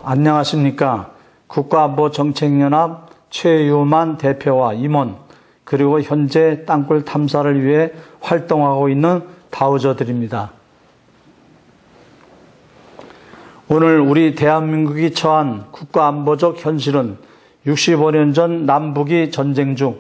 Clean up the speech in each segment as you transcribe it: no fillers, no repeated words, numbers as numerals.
안녕하십니까. 국가안보정책연합 최유만 대표와 임원, 그리고 현재 땅굴 탐사를 위해 활동하고 있는 다우저들입니다. 오늘 우리 대한민국이 처한 국가안보적 현실은 65년 전 남북이 전쟁 중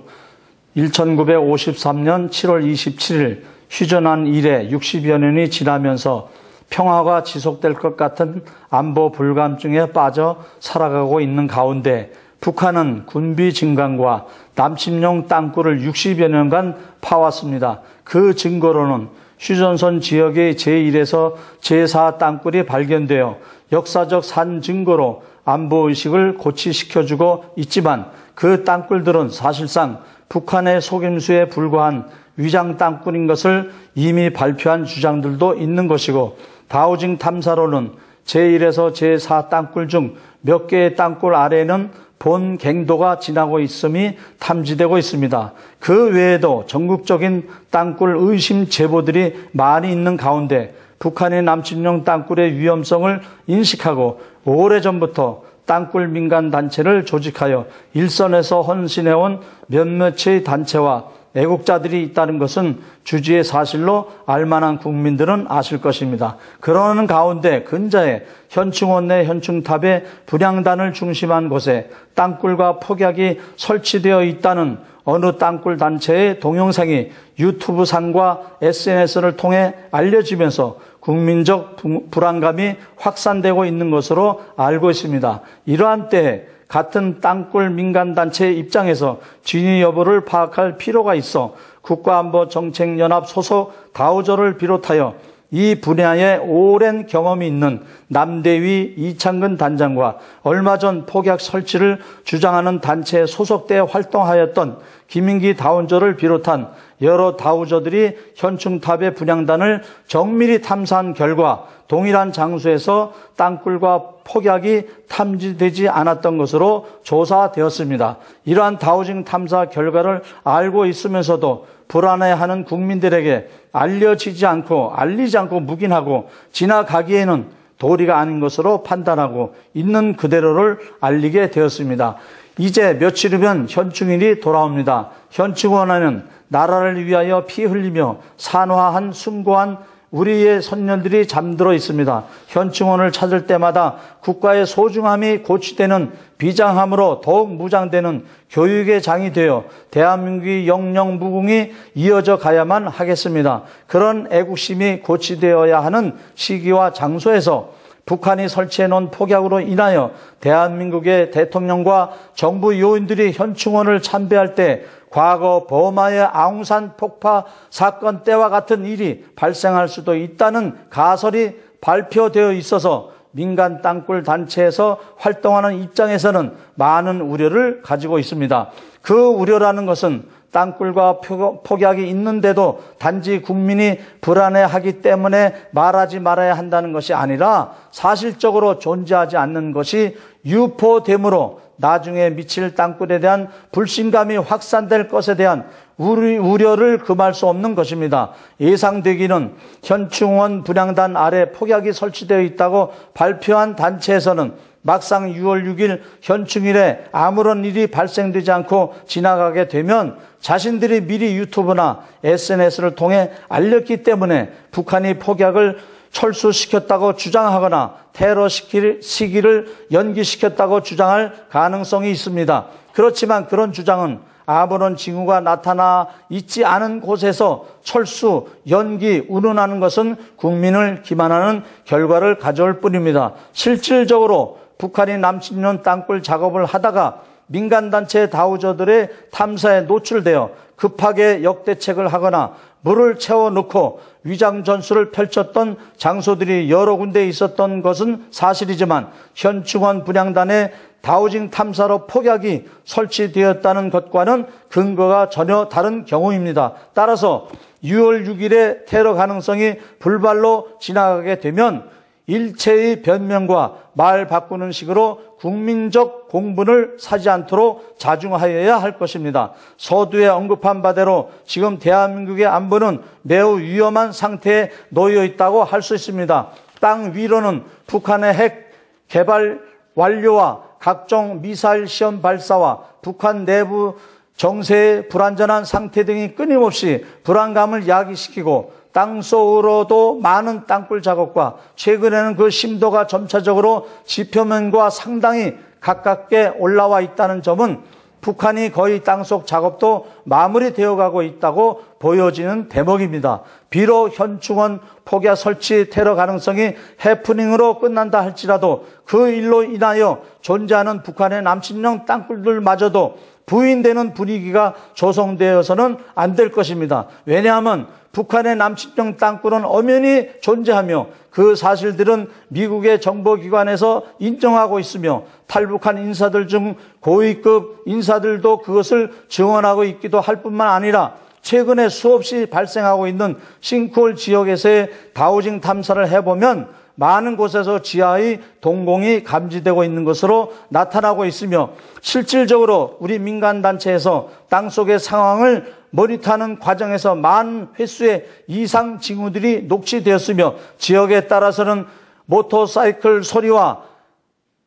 1953년 7월 27일 휴전한 이래 60여 년이 지나면서 평화가 지속될 것 같은 안보 불감증에 빠져 살아가고 있는 가운데 북한은 군비 증강과 남침용 땅굴을 60여 년간 파왔습니다. 그 증거로는 휴전선 지역의 제1에서 제4 땅굴이 발견되어 역사적 산 증거로 안보의식을 고취시켜주고 있지만 그 땅굴들은 사실상 북한의 속임수에 불과한 위장 땅굴인 것을 이미 발표한 주장들도 있는 것이고, 다우징 탐사로는 제1에서 제4 땅굴 중 몇 개의 땅굴 아래에는 본 갱도가 지나고 있음이 탐지되고 있습니다. 그 외에도 전국적인 땅굴 의심 제보들이 많이 있는 가운데 북한의 남침용 땅굴의 위험성을 인식하고 오래전부터 땅굴 민간단체를 조직하여 일선에서 헌신해온 몇몇의 단체와 애국자들이 있다는 것은 주지의 사실로 알만한 국민들은 아실 것입니다. 그러는 가운데 근자에 현충원 내 현충탑에 분향단을 중심한 곳에 땅굴과 폭약이 설치되어 있다는 어느 땅굴 단체의 동영상이 유튜브상과 SNS를 통해 알려지면서 국민적 불안감이 확산되고 있는 것으로 알고 있습니다. 이러한 때에 같은 땅굴 민간단체의 입장에서 진위 여부를 파악할 필요가 있어 국가안보정책연합 소속 다우저를 비롯하여 이 분야에 오랜 경험이 있는 남대위 이창근 단장과 얼마 전 폭약 설치를 주장하는 단체에 소속돼 활동하였던 김인기 다우저를 비롯한 여러 다우저들이 현충탑의 분향단을 정밀히 탐사한 결과 동일한 장소에서 땅굴과 폭약이 탐지되지 않았던 것으로 조사되었습니다. 이러한 다우징 탐사 결과를 알고 있으면서도 불안해하는 국민들에게 알리지 않고 묵인하고 지나가기에는 도리가 아닌 것으로 판단하고 있는 그대로를 알리게 되었습니다. 이제 며칠 후면 현충일이 돌아옵니다. 현충원에는 나라를 위하여 피 흘리며 산화한 숭고한 우리의 선녀들이 잠들어 있습니다. 현충원을 찾을 때마다 국가의 소중함이 고취되는 비장함으로 더욱 무장되는 교육의 장이 되어 대한민국의 영영 무궁이 이어져 가야만 하겠습니다. 그런 애국심이 고취되어야 하는 시기와 장소에서 북한이 설치해놓은 폭약으로 인하여 대한민국의 대통령과 정부 요인들이 현충원을 참배할 때 과거 버마의 아웅산 폭파 사건 때와 같은 일이 발생할 수도 있다는 가설이 발표되어 있어서 민간 땅굴 단체에서 활동하는 입장에서는 많은 우려를 가지고 있습니다. 그 우려라는 것은 땅굴과 폭약이 있는데도 단지 국민이 불안해하기 때문에 말하지 말아야 한다는 것이 아니라 사실적으로 존재하지 않는 것이 유포되므로 나중에 미칠 땅굴에 대한 불신감이 확산될 것에 대한 우려를 금할 수 없는 것입니다. 예상되기는 현충원 분향단 아래 폭약이 설치되어 있다고 발표한 단체에서는 막상 6월 6일 현충일에 아무런 일이 발생되지 않고 지나가게 되면 자신들이 미리 유튜브나 SNS를 통해 알렸기 때문에 북한이 폭약을 철수시켰다고 주장하거나 테러 시기를 연기시켰다고 주장할 가능성이 있습니다. 그렇지만 그런 주장은 아무런 징후가 나타나 있지 않은 곳에서 철수, 연기, 운운하는 것은 국민을 기만하는 결과를 가져올 뿐입니다. 실질적으로 북한이 남침용 땅굴 작업을 하다가 민간단체 다우저들의 탐사에 노출되어 급하게 역대책을 하거나 물을 채워놓고 위장 전술을 펼쳤던 장소들이 여러 군데 있었던 것은 사실이지만 현충원 분향단에 다우징 탐사로 폭약이 설치되었다는 것과는 근거가 전혀 다른 경우입니다. 따라서 6월 6일의 테러 가능성이 불발로 지나가게 되면 일체의 변명과 말 바꾸는 식으로 국민적 공분을 사지 않도록 자중하여야 할 것입니다. 서두에 언급한 바대로 지금 대한민국의 안보는 매우 위험한 상태에 놓여 있다고 할 수 있습니다. 땅 위로는 북한의 핵 개발 완료와 각종 미사일 시험 발사와 북한 내부 정세의 불안전한 상태 등이 끊임없이 불안감을 야기시키고 땅속으로도 많은 땅굴 작업과 최근에는 그 심도가 점차적으로 지표면과 상당히 가깝게 올라와 있다는 점은 북한이 거의 땅속 작업도 마무리되어 가고 있다고 보여지는 대목입니다. 비록 현충원 폭야 설치 테러 가능성이 해프닝으로 끝난다 할지라도 그 일로 인하여 존재하는 북한의 남침형 땅굴들마저도 부인되는 분위기가 조성되어서는 안 될 것입니다. 왜냐하면 북한의 남침형 땅굴은 엄연히 존재하며 그 사실들은 미국의 정보기관에서 인정하고 있으며 탈북한 인사들 중 고위급 인사들도 그것을 증언하고 있기도 할 뿐만 아니라 최근에 수없이 발생하고 있는 싱크홀 지역에서의 다우징 탐사를 해보면 많은 곳에서 지하의 동공이 감지되고 있는 것으로 나타나고 있으며 실질적으로 우리 민간단체에서 땅속의 상황을 모니터하는 과정에서 많은 횟수의 이상 징후들이 녹취되었으며 지역에 따라서는 모터사이클 소리와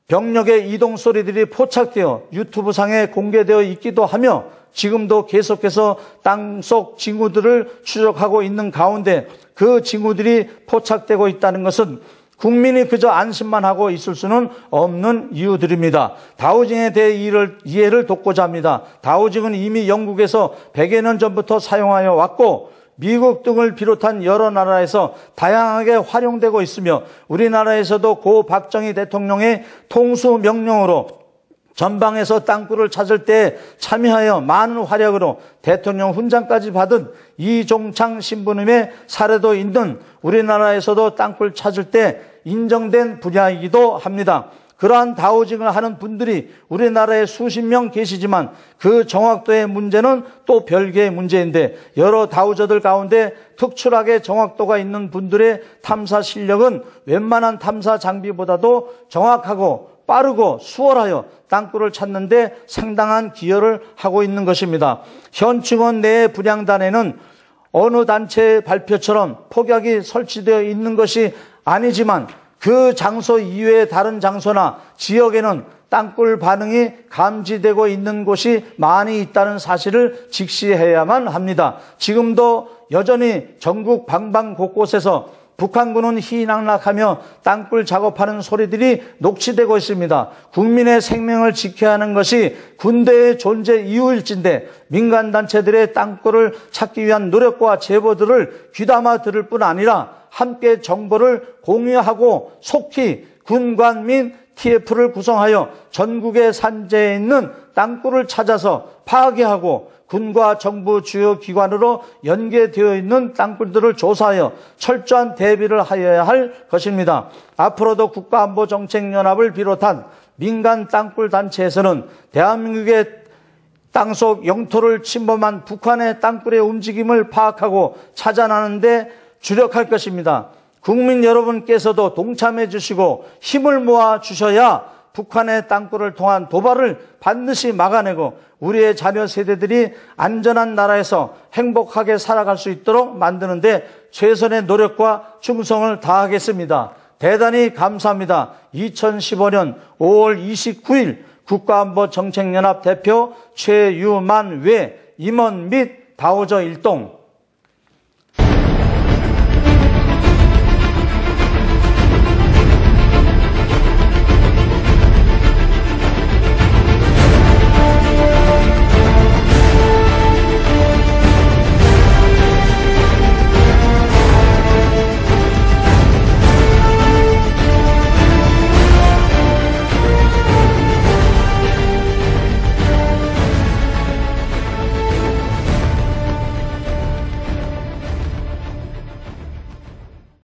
병력의 이동 소리들이 포착되어 유튜브상에 공개되어 있기도 하며 지금도 계속해서 땅속 징후들을 추적하고 있는 가운데 그 징후들이 포착되고 있다는 것은 국민이 그저 안심만 하고 있을 수는 없는 이유들입니다. 다우징에 대해 이해를 돕고자 합니다. 다우징은 이미 영국에서 100여 년 전부터 사용하여 왔고 미국 등을 비롯한 여러 나라에서 다양하게 활용되고 있으며 우리나라에서도 고 박정희 대통령의 통수 명령으로 전방에서 땅굴을 찾을 때 참여하여 많은 활약으로 대통령 훈장까지 받은 이종창 신부님의 사례도 있는 우리나라에서도 땅굴 찾을 때 인정된 분야이기도 합니다. 그러한 다우징을 하는 분들이 우리나라에 수십 명 계시지만 그 정확도의 문제는 또 별개의 문제인데 여러 다우저들 가운데 특출하게 정확도가 있는 분들의 탐사 실력은 웬만한 탐사 장비보다도 정확하고 빠르고 수월하여 땅굴을 찾는 데 상당한 기여를 하고 있는 것입니다. 현충원 내의 분향단에는 어느 단체의 발표처럼 폭약이 설치되어 있는 것이 아니지만 그 장소 이외의 다른 장소나 지역에는 땅굴 반응이 감지되고 있는 곳이 많이 있다는 사실을 직시해야만 합니다. 지금도 여전히 전국 방방 곳곳에서 북한군은 희낙낙하며 땅굴 작업하는 소리들이 녹취되고 있습니다. 국민의 생명을 지켜야 하는 것이 군대의 존재 이유일진데 민간단체들의 땅굴을 찾기 위한 노력과 제보들을 귀담아 들을 뿐 아니라 함께 정보를 공유하고 속히 군관 및 TF를 구성하여 전국의 산재에 있는 땅굴을 찾아서 파괴하고 군과 정부 주요 기관으로 연계되어 있는 땅굴들을 조사하여 철저한 대비를 하여야 할 것입니다. 앞으로도 국가안보정책연합을 비롯한 민간 땅굴 단체에서는 대한민국의 땅속 영토를 침범한 북한의 땅굴의 움직임을 파악하고 찾아내는 데 주력할 것입니다. 국민 여러분께서도 동참해 주시고 힘을 모아 주셔야 북한의 땅굴을 통한 도발을 반드시 막아내고 우리의 자녀 세대들이 안전한 나라에서 행복하게 살아갈 수 있도록 만드는 데 최선의 노력과 충성을 다하겠습니다. 대단히 감사합니다. 2015년 5월 29일 국가안보정책연합 대표 최유만 외 임원 및 다우저 일동